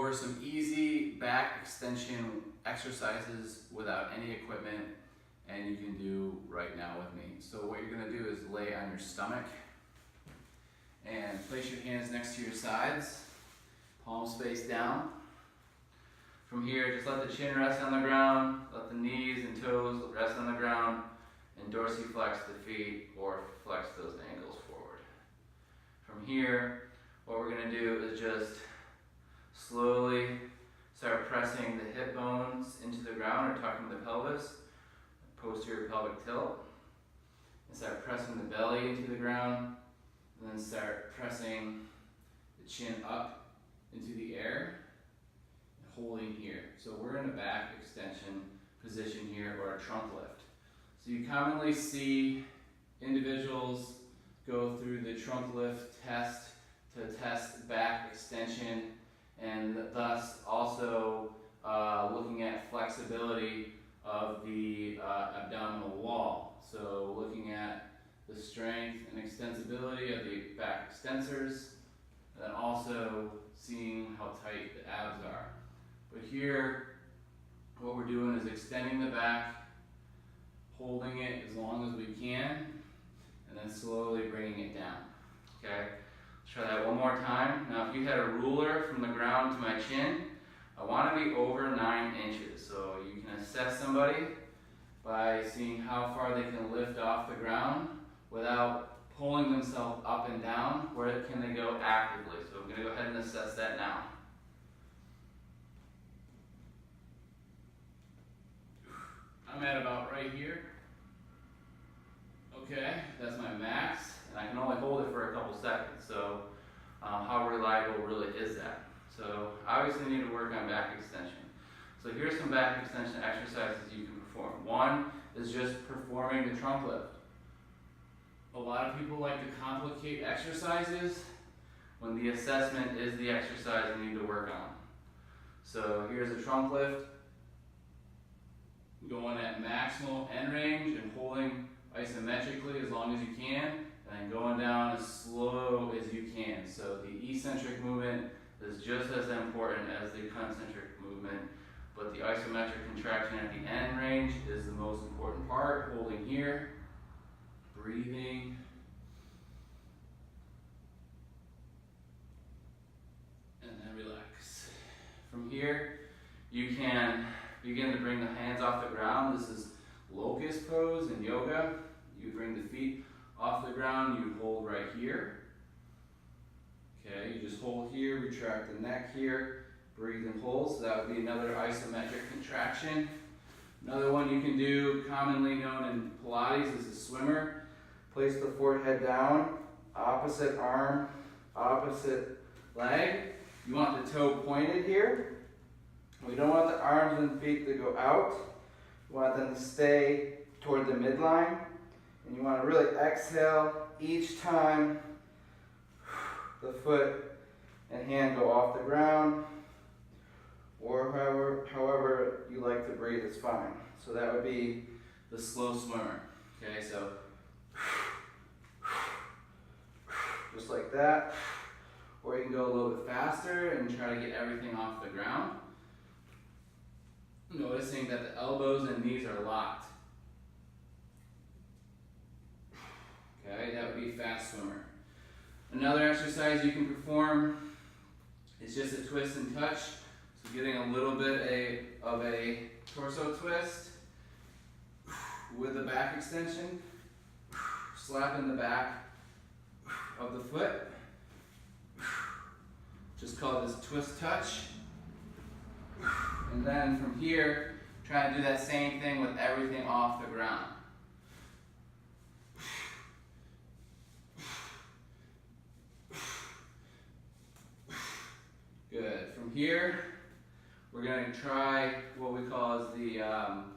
over some easy back extension exercises without any equipment, and you can do right now with me. So what you're gonna do is lay on your stomach and place your hands next to your sides, palms face down. From here, just let the chin rest on the ground, let the knees and toes rest on the ground, and dorsiflex the feet or flex those ankles forward. From here, what we're gonna do is just slowly start pressing the hip bones into the ground or tucking the pelvis, posterior pelvic tilt, and start pressing the belly into the ground, and then start pressing the chin up into the air, and holding here. So we're in a back extension position here, or a trunk lift. So you commonly see individuals go through the trunk lift test to test back extension, and thus also looking at flexibility of the abdominal wall. So looking at the strength and extensibility of the back extensors, and then also seeing how tight the abs are. But here, what we're doing is extending the back, holding it as long as we can, and then slowly bringing it down. Okay? Let's try that one more time. Now, if you had a ruler from the ground to my chin, I want to be over 9 inches. So you can assess somebody by seeing how far they can lift off the ground without pulling themselves up and down. Where can they go actively? So I'm going to go ahead and assess that now. I'm at about right here. Okay, that's my max, and I can only hold it for a couple seconds. So how reliable really is that? So obviously you need to work on back extension. So here's some back extension exercises you can perform. One is just performing the trunk lift. A lot of people like to complicate exercises when the assessment is the exercise you need to work on. So here's a trunk lift, going at maximal end range and holding isometrically as long as you can, and then going down as slow as you can. So the eccentric movement is just as important as the concentric movement, but the isometric contraction at the end range is the most important part. Holding here, breathing, and then relax. From here, you can begin to bring the hands off the ground. This is locust pose in yoga. You bring the feet off the ground, you hold right here. Okay, you just hold here, retract the neck here, breathe and hold. So that would be another isometric contraction. Another one you can do, commonly known in Pilates, is a swimmer. Place the forehead down, opposite arm, opposite leg. You want the toe pointed here. We don't want the arms and feet to go out. We want them to stay toward the midline. And you want to really exhale each time the foot and hand go off the ground, or however you like to breathe is fine. So that would be the slow swimmer. Okay, so just like that. Or you can go a little bit faster and try to get everything off the ground. Noticing that the elbows and knees are locked. Okay, that would be fast swimmer. Another exercise you can perform is just a twist and touch. So getting a little bit of a torso twist with the back extension, slapping the back of the foot. Just call this twist touch. And then from here, try to do that same thing with everything off the ground. Good. From here, we're going to try what we call as the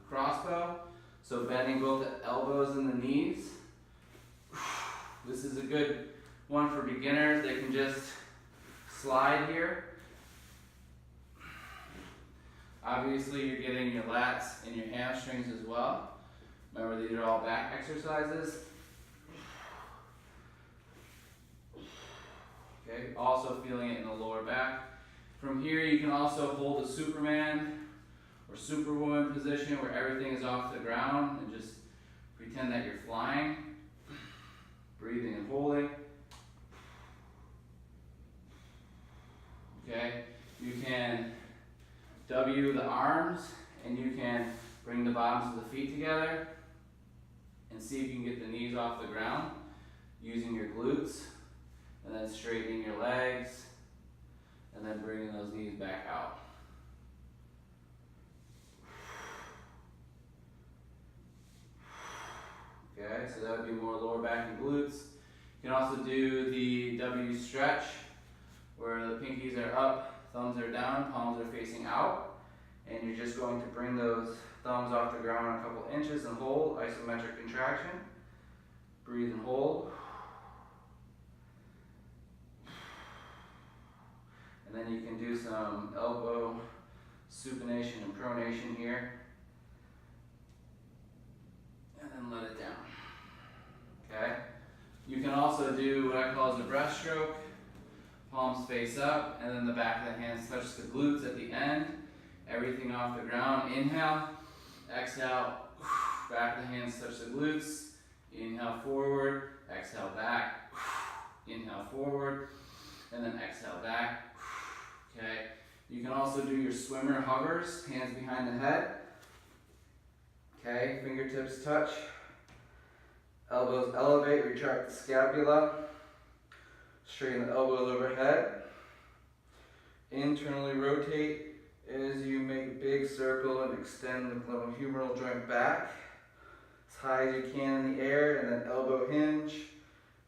crossbow. So bending both the elbows and the knees. This is a good one for beginners. They can just slide here. Obviously, you're getting your lats and your hamstrings as well. Remember, these are all back exercises. Okay, also feeling it in the lower back From here, you can also hold a Superman or Superwoman position where everything is off the ground and just pretend that you're flying, breathing and holding. Okay, you can W the arms and you can bring the bottoms of the feet together and see if you can get the knees off the ground using your glutes, and then straightening your legs and then bringing those knees back out. Okay, so that would be more lower back and glutes. You can also do the W stretch where the pinkies are up, thumbs are down, palms are facing out, and you're just going to bring those thumbs off the ground a couple inches and hold, isometric contraction. Breathe and hold. And then you can do some elbow supination and pronation here. And then let it down. Okay? You can also do what I call as a breaststroke. Palms face up, and then the back of the hands touch the glutes at the end. Everything off the ground. Inhale. Exhale. Back of the hands touch the glutes. Inhale forward. Exhale back. Inhale forward. And then exhale back. Okay. You can also do your swimmer hovers. Hands behind the head. Okay. Fingertips touch. Elbows elevate. Retract the scapula. Straighten the elbows overhead. Internally rotate as you make a big circle and extend the glenohumeral joint back as high as you can in the air, and then elbow hinge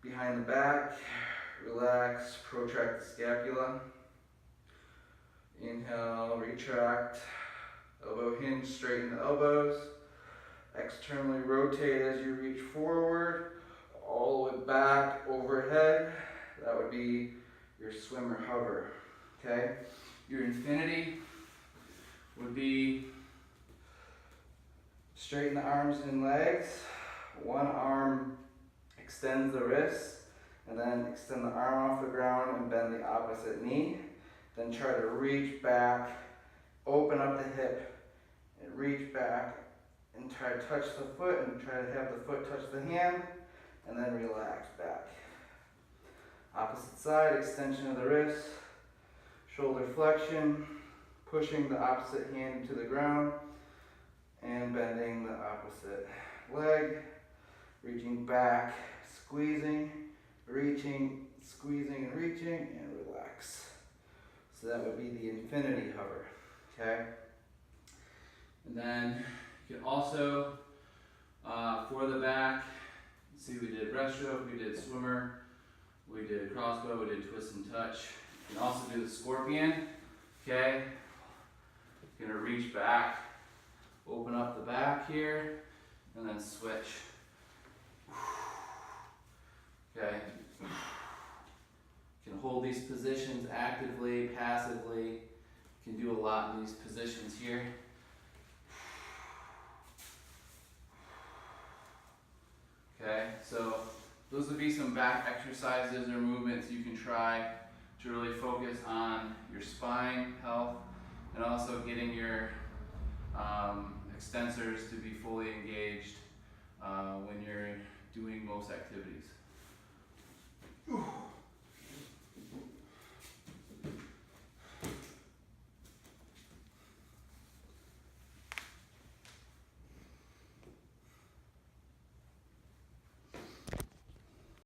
behind the back. Relax, protract the scapula. Inhale, retract, elbow hinge, straighten the elbows. Externally rotate as you reach forward, all the way back, overhead. That would be your swimmer hover, okay? Your infinity would be straighten the arms and legs. One arm extends the wrist, and then extend the arm off the ground and bend the opposite knee. Then try to reach back, open up the hip, and reach back, and try to touch the foot, and try to have the foot touch the hand, and then relax back. Opposite side, extension of the wrist, shoulder flexion, pushing the opposite hand into the ground, and bending the opposite leg, reaching back, squeezing, reaching, squeezing and reaching, and relax. So that would be the infinity hover, okay? And then you can also, for the back, see we did breaststroke, we did swimmer, we did crossbow, we did twist and touch. You can also do the scorpion, okay? You're gonna reach back, open up the back here, and then switch. Okay. You can hold these positions actively, passively. You can do a lot in these positions here. Okay, so those would be some back exercises or movements you can try to really focus on your spine health and also getting your extensors to be fully engaged when you're doing most activities.